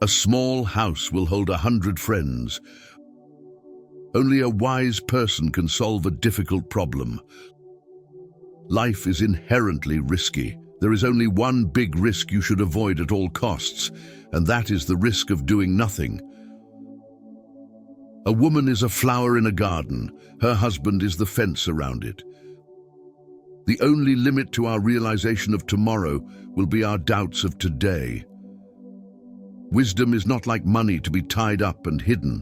A small house will hold 100 friends. Only a wise person can solve a difficult problem. Life is inherently risky. There is only one big risk you should avoid at all costs, and that is the risk of doing nothing. A woman is a flower in a garden. Her husband is the fence around it. The only limit to our realization of tomorrow will be our doubts of today. Wisdom is not like money to be tied up and hidden.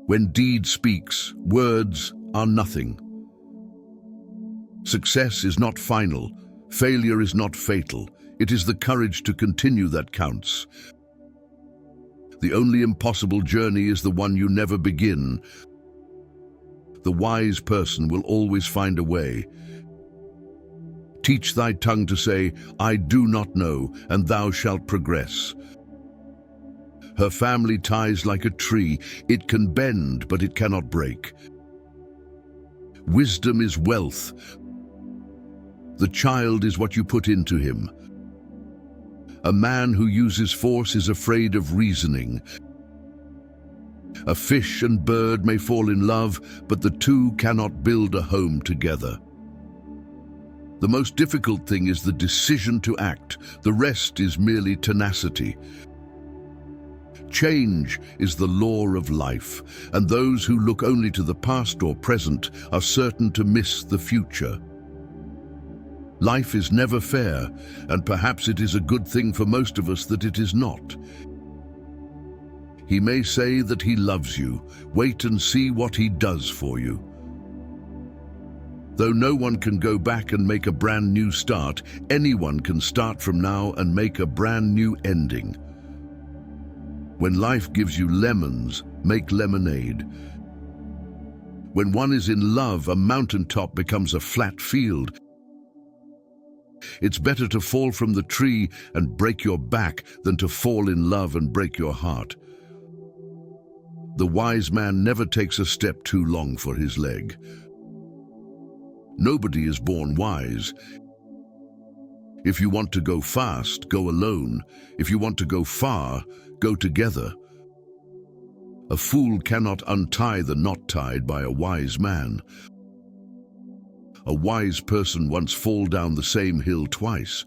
When deed speaks, words are nothing. Success is not final. Failure is not fatal. It is the courage to continue that counts. The only impossible journey is the one you never begin. The wise person will always find a way. Teach thy tongue to say, I do not know, and thou shalt progress. Her family ties like a tree. It can bend, but it cannot break. Wisdom is wealth. The child is what you put into him. A man who uses force is afraid of reasoning. A fish and bird may fall in love, but the two cannot build a home together. The most difficult thing is the decision to act. The rest is merely tenacity. Change is the law of life, and those who look only to the past or present are certain to miss the future. Life is never fair, and perhaps it is a good thing for most of us that it is not. He may say that he loves you. Wait and see what he does for you. Though no one can go back and make a brand new start, anyone can start from now and make a brand new ending. When life gives you lemons, make lemonade. When one is in love, a mountaintop becomes a flat field. It's better to fall from the tree and break your back than to fall in love and break your heart. The wise man never takes a step too long for his leg. Nobody is born wise. If you want to go fast, go alone. If you want to go far, go together. A fool cannot untie the knot tied by a wise man. A wise person once fall down the same hill twice.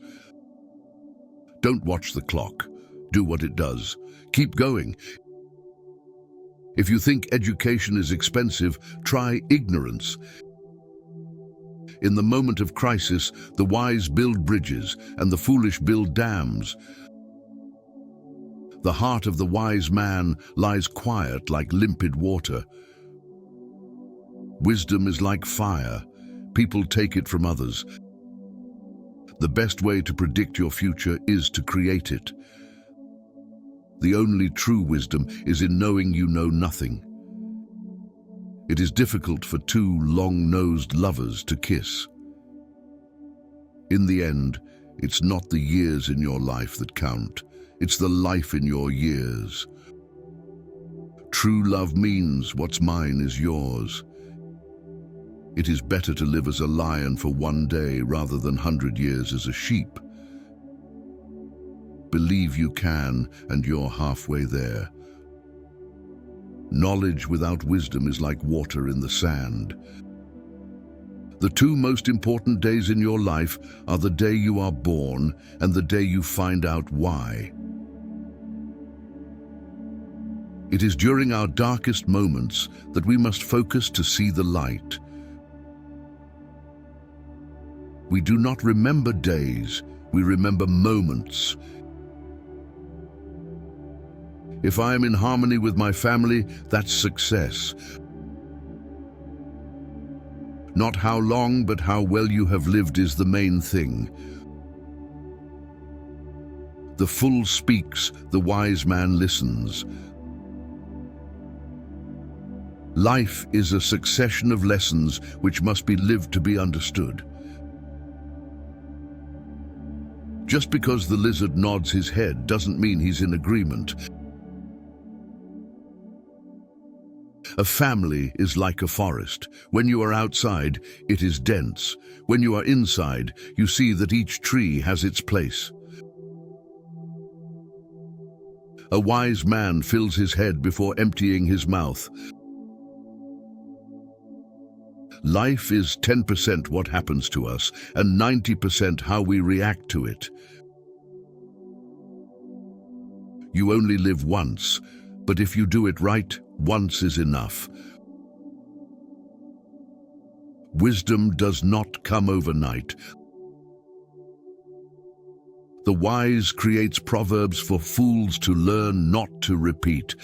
Don't watch the clock. Do what it does. Keep going. If you think education is expensive, try ignorance. In the moment of crisis, the wise build bridges and the foolish build dams. The heart of the wise man lies quiet like limpid water. Wisdom is like fire. People take it from others. The best way to predict your future is to create it. The only true wisdom is in knowing you know nothing. It is difficult for two long-nosed lovers to kiss. In the end, it's not the years in your life that count. It's the life in your years. True love means what's mine is yours. It is better to live as a lion for one day rather than 100 years as a sheep. Believe you can, and you're halfway there. Knowledge without wisdom is like water in the sand. The two most important days in your life are the day you are born and the day you find out why. It is during our darkest moments that we must focus to see the light. We do not remember days, we remember moments. If I am in harmony with my family, that's success. Not how long, but how well you have lived is the main thing. The fool speaks, the wise man listens. Life is a succession of lessons which must be lived to be understood. Just because the lizard nods his head doesn't mean he's in agreement. A family is like a forest. When you are outside, it is dense. When you are inside, you see that each tree has its place. A wise man fills his head before emptying his mouth. Life is 10% what happens to us and 90% how we react to it. You only live once, but if you do it right, once is enough. Wisdom does not come overnight. The wise creates proverbs for fools to learn, not to repeat.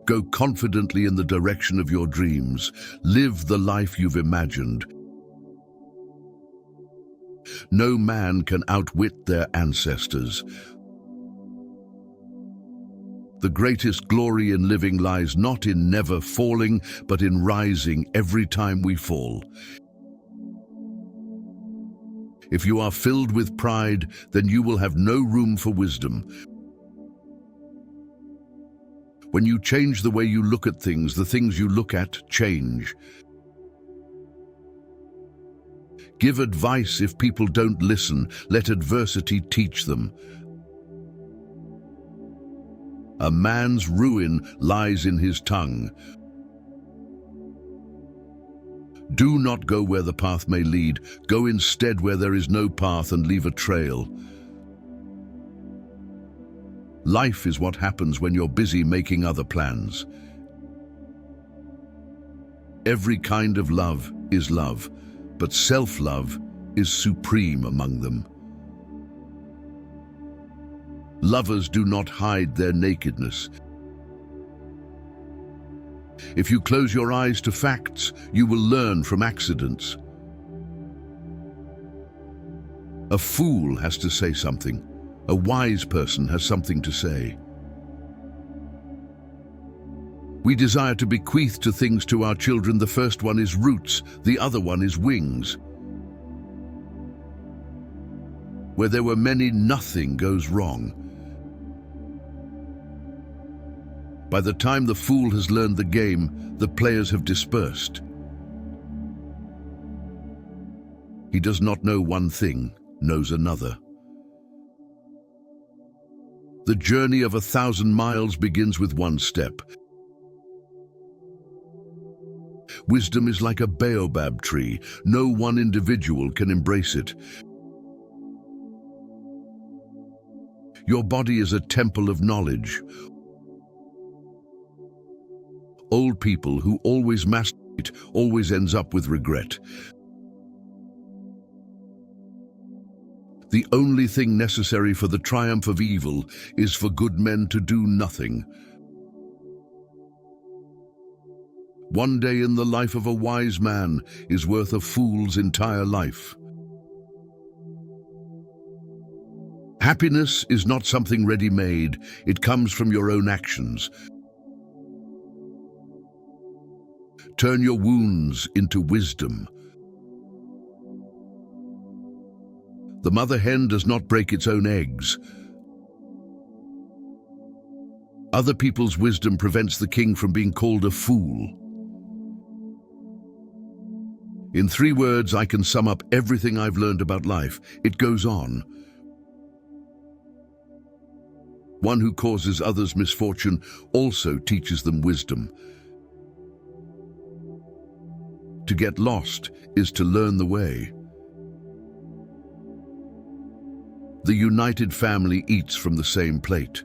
Go confidently in the direction of your dreams. Live the life you've imagined. No man can outwit their ancestors. The greatest glory in living lies not in never falling, but in rising every time we fall. If you are filled with pride, then you will have no room for wisdom. When you change the way you look at things, the things you look at change. Give advice if people don't listen. Let adversity teach them. A man's ruin lies in his tongue. Do not go where the path may lead. Go instead where there is no path and leave a trail. Life is what happens when you're busy making other plans. Every kind of love is love, but self-love is supreme among them. Lovers do not hide their nakedness. If you close your eyes to facts, you will learn from accidents. A fool has to say something. A wise person has something to say. We desire to bequeath to things to our children. The first one is roots, the other one is wings. Where there were many, nothing goes wrong. By the time the fool has learned the game, the players have dispersed. He does not know one thing, knows another. The journey of 1,000 miles begins with one step. Wisdom is like a baobab tree. No one individual can embrace it. Your body is a temple of knowledge. Old people who always masturbate always ends up with regret. The only thing necessary for the triumph of evil is for good men to do nothing. One day in the life of a wise man is worth a fool's entire life. Happiness is not something ready-made. It comes from your own actions. Turn your wounds into wisdom. The mother hen does not break its own eggs. Other people's wisdom prevents the king from being called a fool. In 3 words, I can sum up everything I've learned about life. It goes on. One who causes others misfortune also teaches them wisdom. To get lost is to learn the way. The united family eats from the same plate.